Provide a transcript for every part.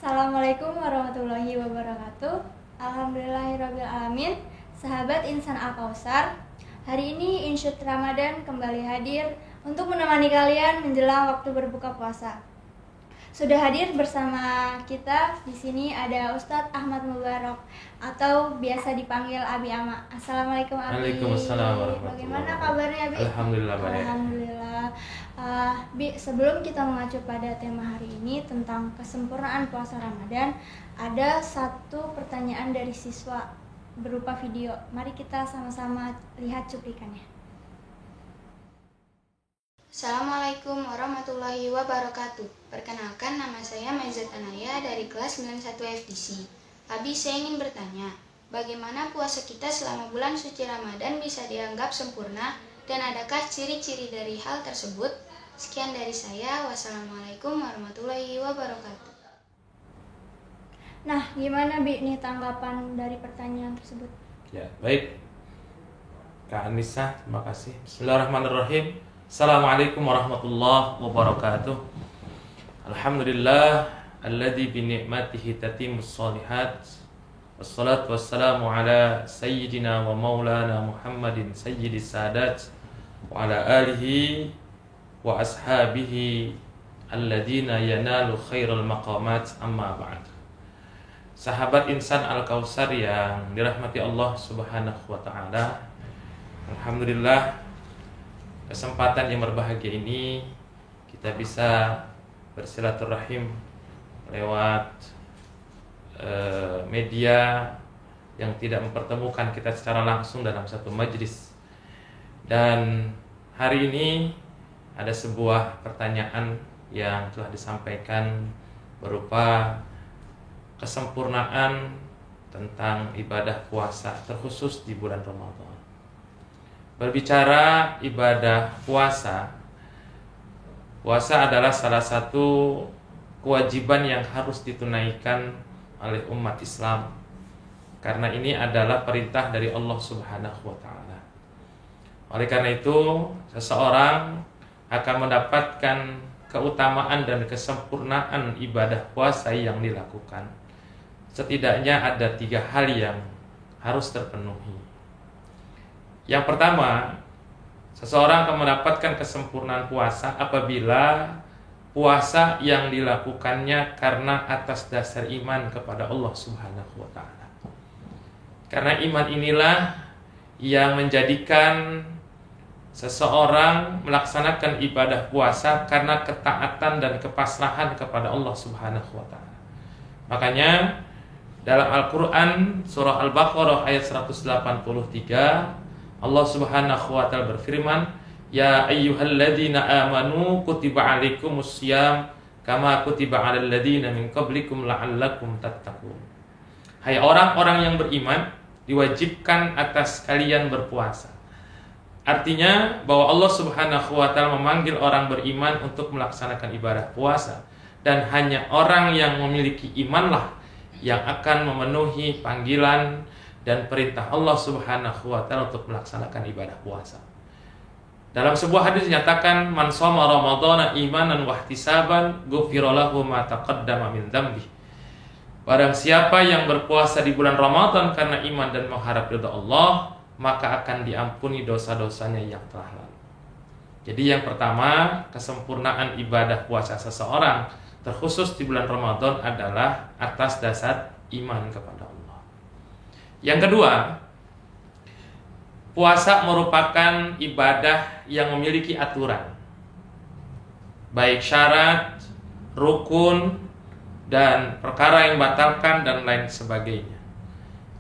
Assalamualaikum warahmatullahi wabarakatuh. Alhamdulillahirabbil alamin. Sahabat Insan Al-Kausar, hari ini Insyut Ramadan kembali hadir untuk menemani kalian menjelang waktu berbuka puasa. Sudah hadir bersama kita di sini ada Ustadz Ahmad Mubarak atau biasa dipanggil Abi Ama. Assalamualaikum Abi. Waalaikumsalam warahmatullahi Bagaimana kabarnya Abi? Alhamdulillah baik. Alhamdulillah. Bi, sebelum kita mengacu pada tema hari ini tentang kesempurnaan puasa Ramadan, ada satu pertanyaan dari siswa berupa video. Mari kita sama-sama lihat cuplikannya. Assalamualaikum warahmatullahi wabarakatuh. Perkenalkan, nama saya Maizat Anaya dari kelas 91 FDC. Abi, saya ingin bertanya, bagaimana puasa kita selama bulan suci Ramadan bisa dianggap sempurna dan adakah ciri-ciri dari hal tersebut? Sekian dari saya. Wassalamualaikum warahmatullahi wabarakatuh. Nah, gimana Bi nih tanggapan dari pertanyaan tersebut? Ya, baik. Kak Anissa, terima kasih. Bismillahirrahmanirrahim. Assalamualaikum warahmatullahi wabarakatuh. Alhamdulillah alladzi bi ni'matihi tatimmus shalihat. Wassalatu wassalamu ala sayyidina wa maulana Muhammadin sayyidis sadat wa ala alihi wa ashabihi alladzina yanalu khairal maqamat, amma ba'd. Sahabat Insan Al-Kausar yang dirahmati Allah Subhanahu wa taala. Alhamdulillah, kesempatan yang berbahagia ini kita bisa bersilaturahim lewat media yang tidak mempertemukan kita secara langsung dalam satu majelis. Dan hari ini ada sebuah pertanyaan yang telah disampaikan berupa kesempurnaan tentang ibadah puasa terkhusus di bulan Ramadan. Berbicara ibadah puasa, puasa adalah salah satu kewajiban yang harus ditunaikan oleh umat Islam, karena ini adalah perintah dari Allah Subhanahu wa taala. Oleh karena itu, seseorang akan mendapatkan keutamaan dan kesempurnaan ibadah puasa yang dilakukan. Setidaknya ada 3 hal yang harus terpenuhi. Yang pertama, seseorang akan mendapatkan kesempurnaan puasa apabila puasa yang dilakukannya karena atas dasar iman kepada Allah Subhanahu wa taala. Karena iman inilah yang menjadikan seseorang melaksanakan ibadah puasa karena ketaatan dan kepasrahan kepada Allah Subhanahu wa taala. Makanya dalam Al-Qur'an surah Al-Baqarah ayat 183, Allah Subhanahu wa taala berfirman, "Ya ayyuhalladzina amanu kutiba 'alaikumus syiyam kama kutiba 'alal ladzina min qablikum la'allakum tattaqun." Hai orang-orang yang beriman, diwajibkan atas kalian berpuasa. Artinya bahwa Allah Subhanahu wa taala memanggil orang beriman untuk melaksanakan ibadah puasa, dan hanya orang yang memiliki imanlah yang akan memenuhi panggilan dan perintah Allah Subhanahu wa taala untuk melaksanakan ibadah puasa. Dalam sebuah hadis dinyatakan, "Man shoma ramadhana imanan wa ihtisaban, ghufira lahu ma taqaddama min dzambi." Barang siapa yang berpuasa di bulan Ramadan karena iman dan mengharap ridha Allah, maka akan diampuni dosa-dosanya yang telah lalu. Jadi yang pertama, kesempurnaan ibadah puasa seseorang terkhusus di bulan Ramadan adalah atas dasar iman kepada Allah. Yang kedua, puasa merupakan ibadah yang memiliki aturan, baik syarat, rukun, dan perkara yang batalkan dan lain sebagainya.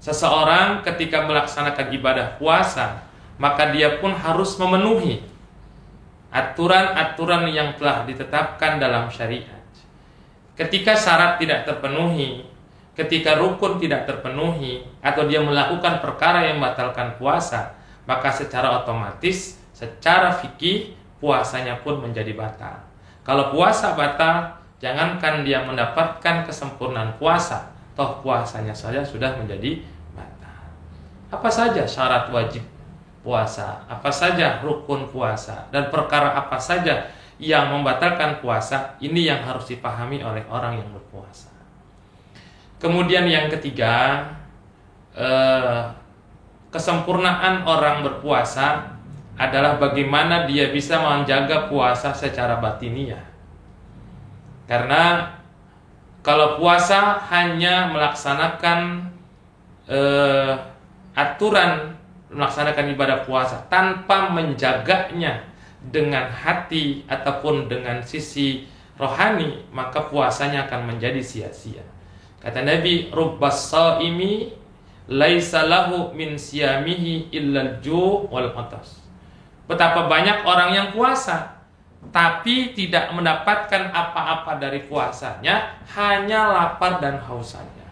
Seseorang ketika melaksanakan ibadah puasa, maka dia pun harus memenuhi aturan-aturan yang telah ditetapkan dalam syariat. Ketika syarat tidak terpenuhi, ketika rukun tidak terpenuhi, atau dia melakukan perkara yang membatalkan puasa, maka secara otomatis, secara fikih, puasanya pun menjadi batal. Kalau puasa batal, jangankan dia mendapatkan kesempurnaan puasa, toh puasanya saja sudah menjadi batal. Apa saja syarat wajib puasa, apa saja rukun puasa, dan perkara apa saja yang membatalkan puasa, ini yang harus dipahami oleh orang yang berpuasa. Kemudian yang ketiga, kesempurnaan orang berpuasa adalah bagaimana dia bisa menjaga puasa secara batiniah. Karena kalau puasa hanya melaksanakan aturan melaksanakan ibadah puasa tanpa menjaganya dengan hati ataupun dengan sisi rohani, maka puasanya akan menjadi sia-sia. Kata Nabi, rubbas shaimi laisa lahu min siyamihi illal ju' wal atas. Betapa banyak orang yang puasa tapi tidak mendapatkan apa-apa dari puasanya, hanya lapar dan haus saja.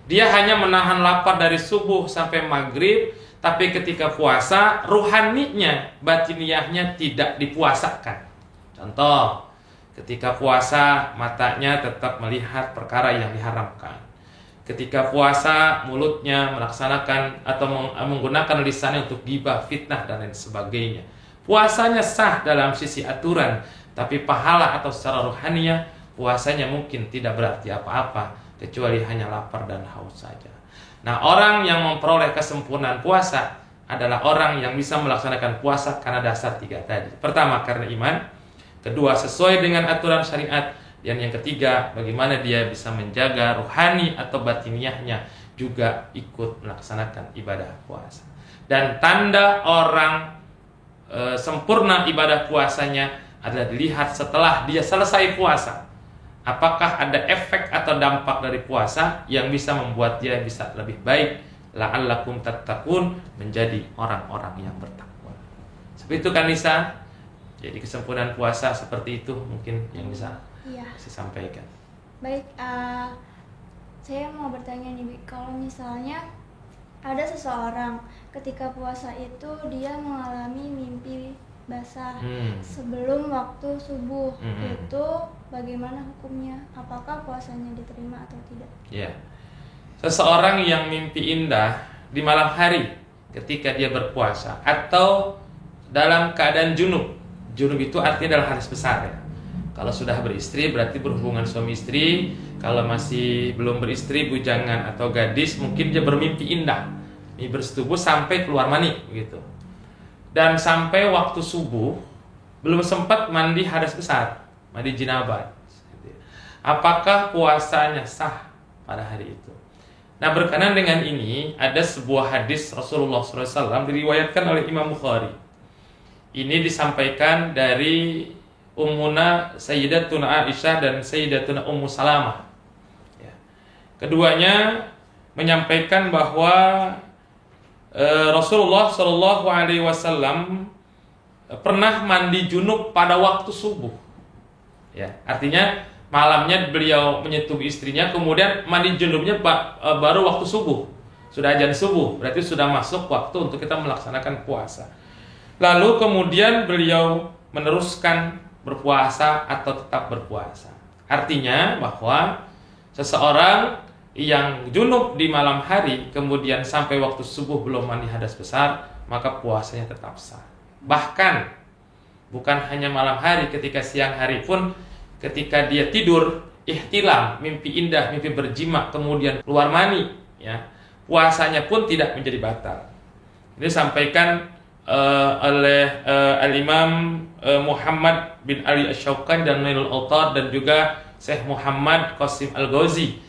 Dia hanya menahan lapar dari subuh sampai maghrib, tapi ketika puasa, ruhaninya, batiniahnya tidak dipuasakan. Contoh, ketika puasa, matanya tetap melihat perkara yang diharamkan. Ketika puasa, mulutnya melaksanakan atau menggunakan lisannya untuk ghibah, fitnah, dan lain sebagainya. Puasanya sah dalam sisi aturan, tapi pahala atau secara ruhaninya, puasanya mungkin tidak berarti apa-apa, kecuali hanya lapar dan haus saja. Nah, orang yang memperoleh kesempurnaan puasa adalah orang yang bisa melaksanakan puasa karena dasar tiga tadi. Pertama, karena iman. Kedua, sesuai dengan aturan syariat. Dan yang ketiga, bagaimana dia bisa menjaga ruhani atau batiniahnya juga ikut melaksanakan ibadah puasa. Dan tanda orang sempurna ibadah puasanya adalah dilihat setelah dia selesai puasa. Apakah ada efek atau dampak dari puasa yang bisa membuat dia bisa lebih baik, la'allakum tattaqun, menjadi orang-orang yang bertakwa. Seperti itu kan Nisa. Jadi kesempurnaan puasa seperti itu mungkin yang bisa saya sampaikan. Baik, saya mau bertanya nih, Bi. Kalau misalnya ada seseorang ketika puasa itu dia mengalami mimpi basah sebelum waktu subuh, itu bagaimana hukumnya? Apakah puasanya diterima atau tidak? Ya, seseorang yang mimpi indah di malam hari ketika dia berpuasa atau dalam keadaan junub. Junub itu artinya adalah hadas besar ya. Kalau sudah beristri berarti berhubungan suami istri. Kalau masih belum beristri, bujangan atau gadis, mungkin dia bermimpi indah, mimpi bersetubuh sampai keluar mani gitu. Dan sampai waktu subuh belum sempat mandi hadas besar, mandi jinabat. Apakah puasanya sah pada hari itu? Nah, berkenaan dengan ini ada sebuah hadis Rasulullah SAW diriwayatkan oleh Imam Bukhari. Ini disampaikan dari Ummuna Sayyidatuna Aisyah dan Sayyidatuna Ummu Salamah. Ya. Keduanya menyampaikan bahwa Rasulullah SAW pernah mandi junub pada waktu subuh. Ya, artinya malamnya beliau menyetubuhi istrinya, kemudian mandi junubnya baru waktu subuh. Sudah azan subuh, berarti sudah masuk waktu untuk kita melaksanakan puasa. Lalu kemudian beliau meneruskan berpuasa atau tetap berpuasa. Artinya bahwa seseorang yang junub di malam hari kemudian sampai waktu subuh belum mandi hadas besar, maka puasanya tetap sah. Bahkan bukan hanya malam hari, ketika siang hari pun ketika dia tidur ihtilam, mimpi indah, mimpi berjima, kemudian keluar mani, ya, puasanya pun tidak menjadi batal. Ini disampaikan oleh Al-Imam Muhammad bin Ali Asy-Syaukani dan Nailul Autar dan juga Syekh Muhammad Qasim Al-Ghazi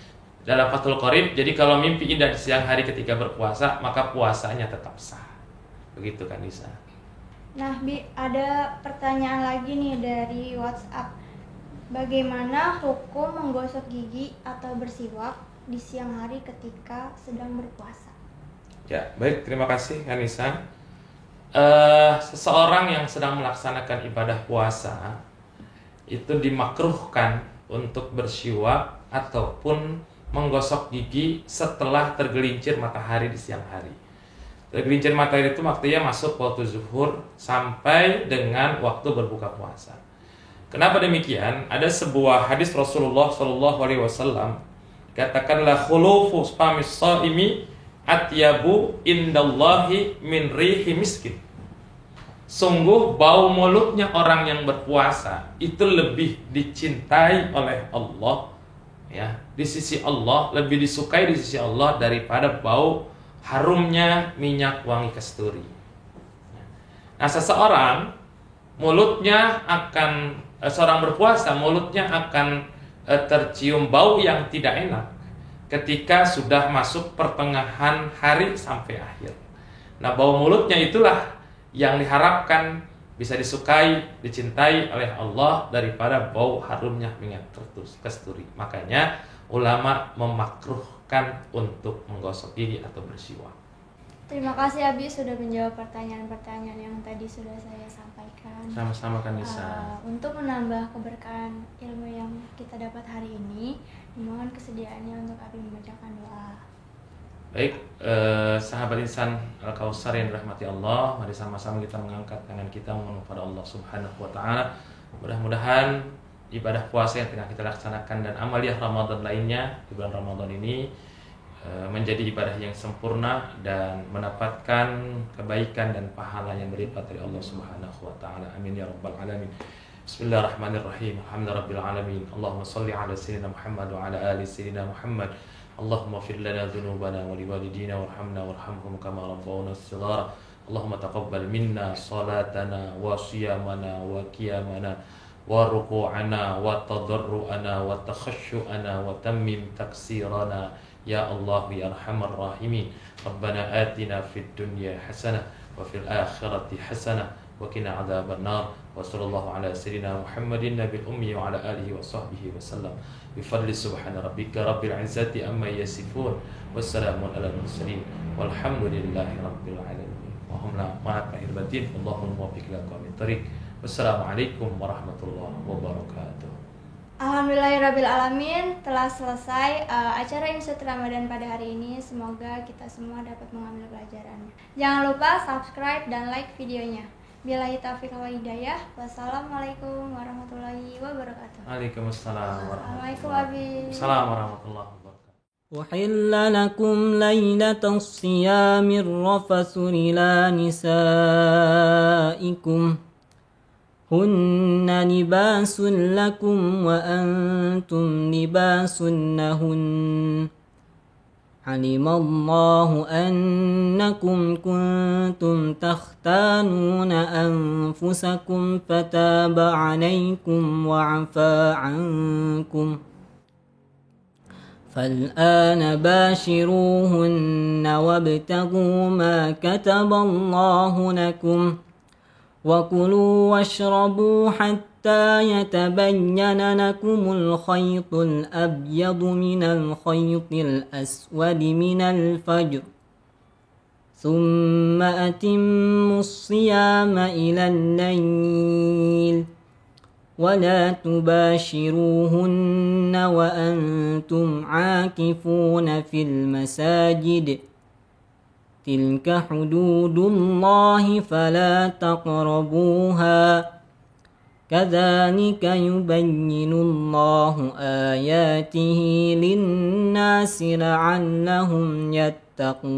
dalam Fathul Qorib. Jadi kalau mimpi indah di siang hari ketika berpuasa, maka puasanya tetap sah. Begitu kan Nisa. Nah, Bi, ada pertanyaan lagi nih dari WhatsApp. Bagaimana hukum menggosok gigi atau bersiwak di siang hari ketika sedang berpuasa? Ya, baik, terima kasih Anissa. Seseorang yang sedang melaksanakan ibadah puasa itu dimakruhkan untuk bersiwak ataupun menggosok gigi setelah tergelincir matahari di siang hari. Tergelincir matahari itu maksudnya masuk waktu zuhur sampai dengan waktu berbuka puasa. Kenapa demikian? Ada sebuah hadis Rasulullah SAW katakanlah khulufu famis shaimi atyabu indallahi min rihi miskin. Sungguh bau mulutnya orang yang berpuasa itu lebih dicintai oleh Allah, ya, di sisi Allah, lebih disukai di sisi Allah daripada bau harumnya minyak wangi kasturi. Nah, seseorang seorang berpuasa mulutnya akan tercium bau yang tidak enak ketika sudah masuk pertengahan hari sampai akhir. Nah, bau mulutnya itulah yang diharapkan bisa disukai, dicintai oleh Allah daripada bau harumnya minyak kasturi. Makanya ulama memakruhkan untuk menggosok gigi atau bersiwak. Terima kasih Abi sudah menjawab pertanyaan-pertanyaan yang tadi sudah saya sampaikan. Sama-sama kan Nisa. Untuk menambah keberkahan ilmu yang kita dapat hari ini, dimohon kesediaannya untuk Abi membacakan doa. Baik, sahabat insan Al-Kausar yang dirahmati Allah, mari sama-sama kita mengangkat tangan kita memohon kepada Allah Subhanahu wa taala. Mudah-mudahan ibadah puasa yang tengah kita laksanakan dan amaliyah Ramadan lainnya di bulan Ramadan ini menjadi ibadah yang sempurna dan mendapatkan kebaikan dan pahala yang berlipat dari Allah Subhanahu wa taala. Amin ya rabbal alamin. Bismillahirrahmanirrahim. Alhamdulillahirabbil alamin. Allahumma shalli ala sayyidina Muhammad wa ala ali sayyidina Muhammad. Allahumma ighfir lana dhunubana wa liwalidina warhamna warhamhum kama rabbawna shighara. Allahumma taqabbal minna salatana wa siyamana wa qiyamana wa ruku'ana wa tadarru'ana wa takhashu'ana wa tammim taksirana. Ya Allah ya Arhamar Rahimin. Rabbana atina fid dunya hasanah wa fil akhirati hasanah wa qina adzaban nar. Wa sallallahu ala sayyidina Muhammadin nabiyil ummi wa ala alihi wa sahbihi wasallam. Bi fadli subhana rabbika rabbil izzati amma yasifun. Wassalamun ala mursalin. Walhamdulillahi rabbil alamin. Wa hum la ma'at lahir batin. Allahumma muwaffiq ila aqwamit thariq. Wassalamualaikum warahmatullahi wabarakatuh. Alhamdulillahirrabbilalamin, telah selesai acara Insut Ramadan pada hari ini. Semoga kita semua dapat mengambil pelajarannya. Jangan lupa subscribe dan like videonya. Billahi taufiq wal hidayah. Wassalamualaikum warahmatullahi wabarakatuh. Waalaikumsalam warahmatullahi Assalamualaikum warahmatullahi wabarakatuh. أحل لكم ليلة الصيام الرفث إلى نسائكم هن لباس لكم وأنتم لباس لهن علم الله أنكم كنتم تختانون أنفسكم فتاب عليكم وعفى عنكم فالآن باشروهن وابتغوا ما كتب الله لكم وكلوا واشربوا حتى يتبين لكم الخيط الأبيض من الخيط الأسود من الفجر ثم أتموا الصيام إلى الليل ولا تباشروهن وأنتم عاكفون في المساجد تلك حدود الله فلا تقربوها كذلك يبين الله آياته للناس لعلهم يتقون